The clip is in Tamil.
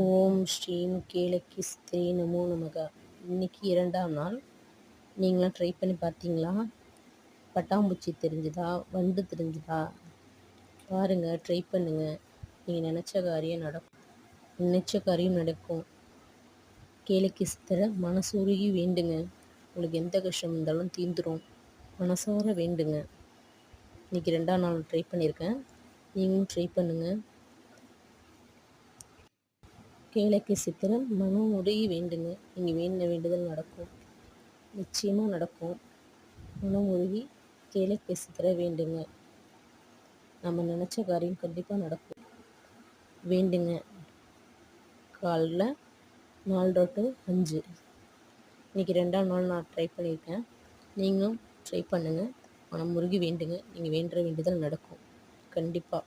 ஓம் ஸ்ரீம் கேளக்கிஸ்திரே நமோ நமக. இன்னைக்கு 2ஆம் நாள். நீங்களாம் ட்ரை பண்ணி பார்த்தீங்களா? பட்டாம்பூச்சி தெரிஞ்சுதா? வண்டு தெரிஞ்சுதா? பாருங்க, ட்ரை பண்ணுங்க. நீங்கள் நினச்ச காரியம் நடக்கும். நினச்ச காரியம் நடக்கும். கேளக்கிஸ்திர மனசுருகி வேண்டுங்க. உங்களுக்கு எந்த கஷ்டம் இருந்தாலும் தீந்துரும். மனசார வேண்டுங்க. இன்னைக்கு 2ஆம் நாள் ட்ரை பண்ணியிருக்கேன். நீங்களும் ட்ரை பண்ணுங்கள். கேளக்கி சித்திரம் மனம் உருகி வேண்டுங்க. நீங்கள் வேண்டின வேண்டுதல் நடக்கும். நிச்சயமாக நடக்கும். மனம் உருகி கேளக்கி சித்திரம் வேண்டுங்க. நம்ம நினச்ச காரியம் கண்டிப்பாக நடக்கும். வேண்டுங்க. காலைல 4 to 5. இன்றைக்கி 2ஆம் நாள் நான் ட்ரை பண்ணியிருக்கேன். நீங்களும் ட்ரை பண்ணுங்கள். மனம் உருகி வேண்டுங்க. நீங்கள் வேண்டுற வேண்டுதல் நடக்கும் கண்டிப்பாக.